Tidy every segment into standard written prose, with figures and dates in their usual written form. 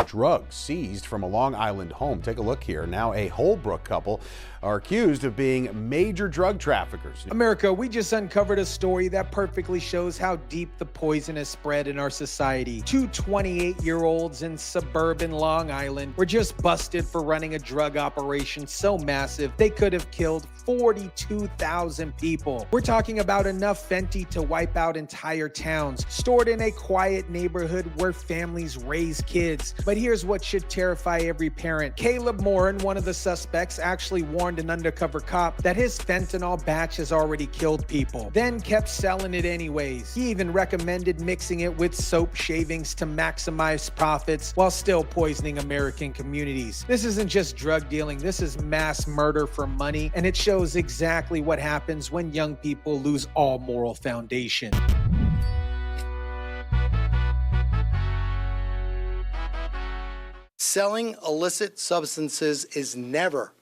drugs seized from a Long Island home. Take a look here. Now a Holbrook couple are accused of being major drug traffickers. America, we just uncovered a story that perfectly shows how deep the poison has spread in our society. Two 28-year-olds in suburban Long Island were just busted for running a drug operation so massive they could have killed 42,000 people. We're talking about enough fenty to wipe out entire towns, stored in a quiet neighborhood where families raise kids. But here's what should terrify every parent. Caleb Moran, one of the suspects, actually warned an undercover cop that his fentanyl batch has already killed people, then kept selling it anyways. He even recommended mixing it with soap shavings to maximize profits while still poisoning American communities. This isn't just drug dealing, this is mass murder for money, and it shows exactly what happens when young people lose all moral foundation. Selling illicit substances is never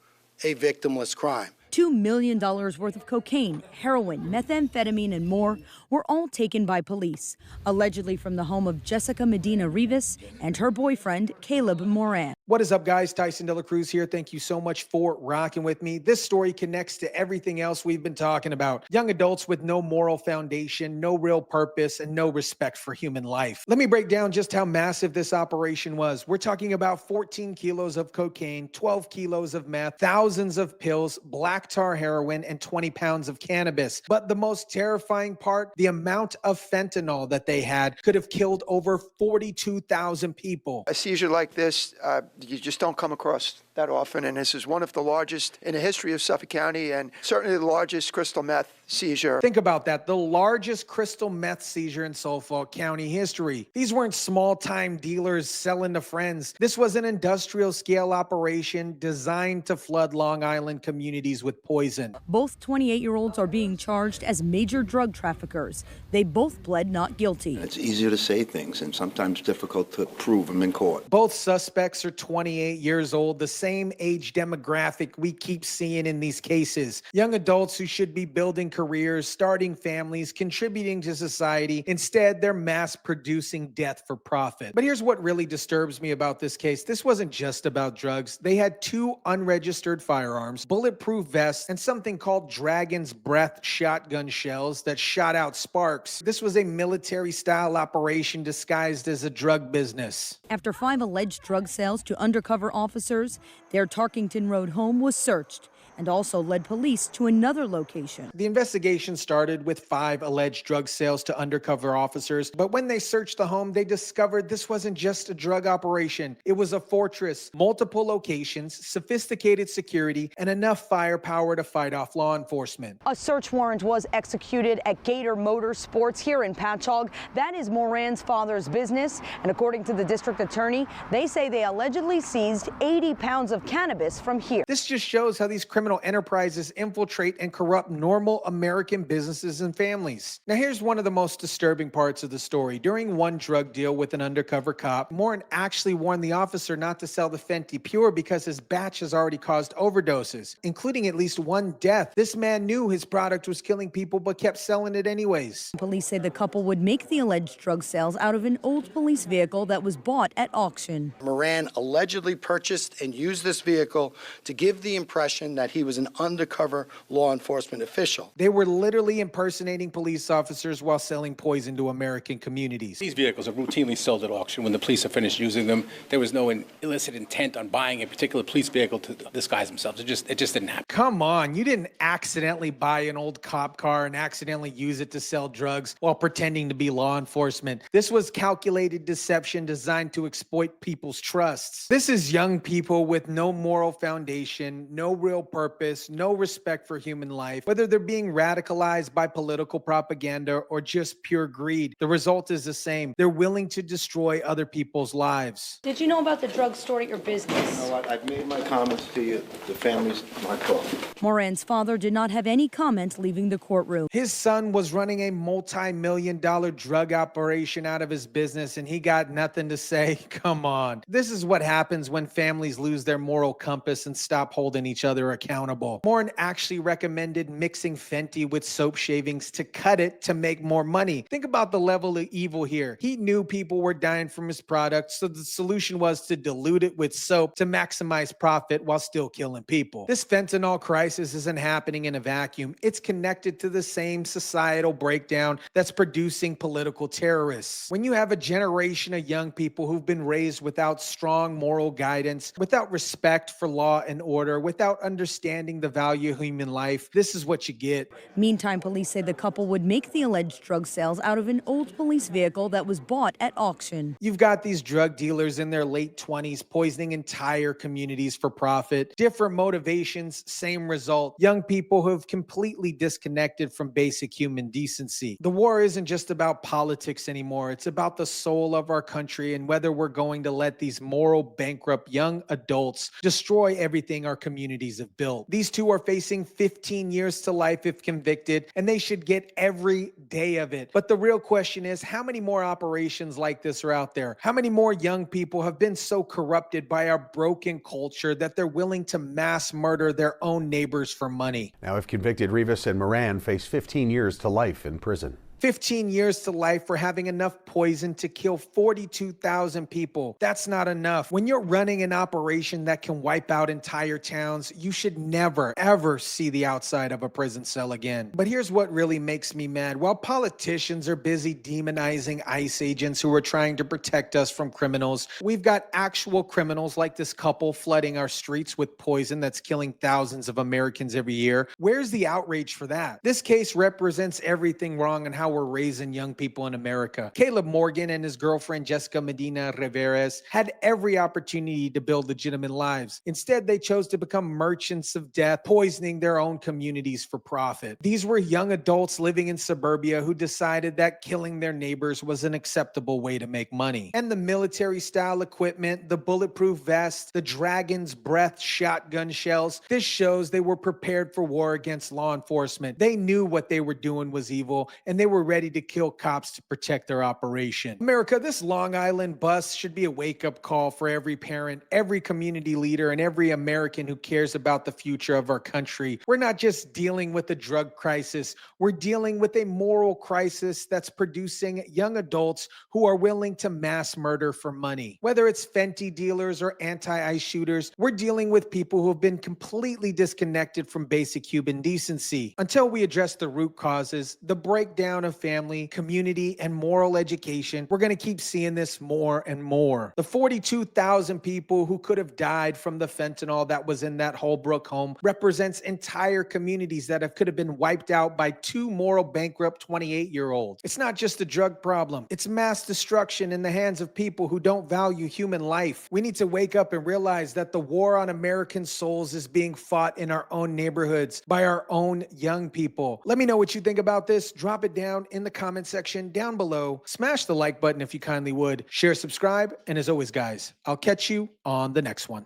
a victimless crime. $2 million worth of cocaine, heroin, methamphetamine, and more were all taken by police, allegedly from the home of Jessica Medina-Rivas and her boyfriend, Caleb Moran. What is up, guys? Tyson DELACRUZ here. Thank you so much for rocking with me. This story connects to everything else we've been talking about. Young adults with no moral foundation, no real purpose, and no respect for human life. Let me break down just how massive this operation was. We're talking about 14 kilos of cocaine, 12 kilos of meth, thousands of pills, black tar heroin, and 20 pounds of cannabis. But the most terrifying part, the amount of fentanyl that they had could have killed over 42,000 people. A seizure like this, you just don't come across that often, and this is one of the largest in the history of Suffolk County and certainly the largest crystal meth seizure. Think about that, the largest crystal meth seizure in Suffolk County history. These weren't small-time dealers selling to friends. This was an industrial-scale operation designed to flood Long Island communities with poison. Both 28-year-olds are being charged as major drug traffickers. They both pled not guilty. It's easier to say things and sometimes difficult to prove them in court. Both suspects are 28 years old, the same age demographic we keep seeing in these cases. Young adults who should be building careers, starting families, contributing to society. Instead, they're mass producing death for profit. But here's what really disturbs me about this case. This wasn't just about drugs. They had two unregistered firearms, bulletproof vests, and something called Dragon's Breath shotgun shells that shot out sparks. This was a military-style operation disguised as a drug business. After 5 alleged drug sales to undercover officers, their Tarkington Road home was searched and also led police to another location. The investigation started with 5 alleged drug sales to undercover officers, but when they searched the home, they discovered this wasn't just a drug operation. It was a fortress, multiple locations, sophisticated security, and enough firepower to fight off law enforcement. A search warrant was executed at Gator Motorsports here in Patchogue. That is Moran's father's business, and according to the district attorney, they say they allegedly seized 80 pounds of cannabis from here. This just shows how these criminal enterprises infiltrate and corrupt normal American businesses and families. Now, here's one of the most disturbing parts of the story. During one drug deal with an undercover cop, Moran actually warned the officer not to sell the fenty pure because his batch has already caused overdoses, including at least 1 death. This man knew his product was killing people but kept selling it anyways. Police say the couple would make the alleged drug sales out of an old police vehicle that was bought at auction. Moran allegedly purchased and used this vehicle to give the impression that he was an undercover law enforcement official. They were literally impersonating police officers while selling poison to American communities. These vehicles are routinely sold at auction. When the police are finished using them, there was no illicit intent on buying a particular police vehicle to disguise themselves. It just didn't happen. Come on, you didn't accidentally buy an old cop car and accidentally use it to sell drugs while pretending to be law enforcement. This was calculated deception designed to exploit people's trusts. This is young people with no moral foundation, no real purpose, no respect for human life. Whether they're being radicalized by political propaganda or just pure greed, the result is the same. They're willing to destroy other people's lives. Did you know about the drug store at your business? You know what? I've made my comments to you. The family's my call. Moran's father did not have any comment leaving the courtroom. His son was running a multi-million-dollar drug operation out of his business, and he got nothing to say. Come on. This is what happens when families lose their moral compass and stop holding each other accountable. accountable. Moran actually recommended mixing fenty with soap shavings to cut it to make more money. Think about the level of evil here. He knew people were dying from his product, so the solution was to dilute it with soap to maximize profit while still killing people. This fentanyl crisis isn't happening in a vacuum. It's connected to the same societal breakdown that's producing political terrorists. When you have a generation of young people who've been raised without strong moral guidance, without respect for law and order, without understanding the value of human life, this is what you get. Meantime, police say the couple would make the alleged drug sales out of an old police vehicle that was bought at auction. You've got these drug dealers in their late 20s poisoning entire communities for profit. Different motivations, same result. Young people who have completely disconnected from basic human decency. The war isn't just about politics anymore. It's about the soul of our country and whether we're going to let these moral bankrupt young adults destroy everything our communities have built. These two are facing 15 years to life if convicted, and they should get every day of it. But the real question is, how many more operations like this are out there? How many more young people have been so corrupted by our broken culture that they're willing to mass murder their own neighbors for money? Now, if convicted, Rivas and Moran face 15 years to life in prison. 15 years to life for having enough poison to kill 42,000 people. That's not enough. When you're running an operation that can wipe out entire towns, you should never, ever see the outside of a prison cell again. But here's what really makes me mad. While politicians are busy demonizing ICE agents who are trying to protect us from criminals, we've got actual criminals like this couple flooding our streets with poison that's killing thousands of Americans every year. Where's the outrage for that? This case represents everything wrong in how we're raising young people in America. Caleb Morgan and his girlfriend Jessica Medina-Rivas had every opportunity to build legitimate lives. Instead, they chose to become merchants of death, poisoning their own communities for profit. These were young adults living in suburbia who decided that killing their neighbors was an acceptable way to make money. And the military-style equipment, the bulletproof vest, the Dragon's Breath shotgun shells, this shows they were prepared for war against law enforcement. They knew what they were doing was evil, and they were ready to kill cops to protect their operation. America, this Long Island bus should be a wake-up call for every parent, every community leader, and every American who cares about the future of our country. We're not just dealing with a drug crisis. We're dealing with a moral crisis that's producing young adults who are willing to mass murder for money. Whether it's fenty dealers or anti-ICE shooters, we're dealing with people who have been completely disconnected from basic human decency. Until we address the root causes, the breakdown of family, community, and moral education, we're going to keep seeing this more and more. The 42,000 people who could have died from the fentanyl that was in that Holbrook home represents entire communities that could have been wiped out by two moral bankrupt 28-year-olds. It's not just a drug problem. It's mass destruction in the hands of people who don't value human life. We need to wake up and realize that the war on American souls is being fought in our own neighborhoods by our own young people. Let me know what you think about this. Drop it down in the comment section down below. Smash the like button if you kindly would. Share, subscribe, and as always, guys, I'll catch you on the next one.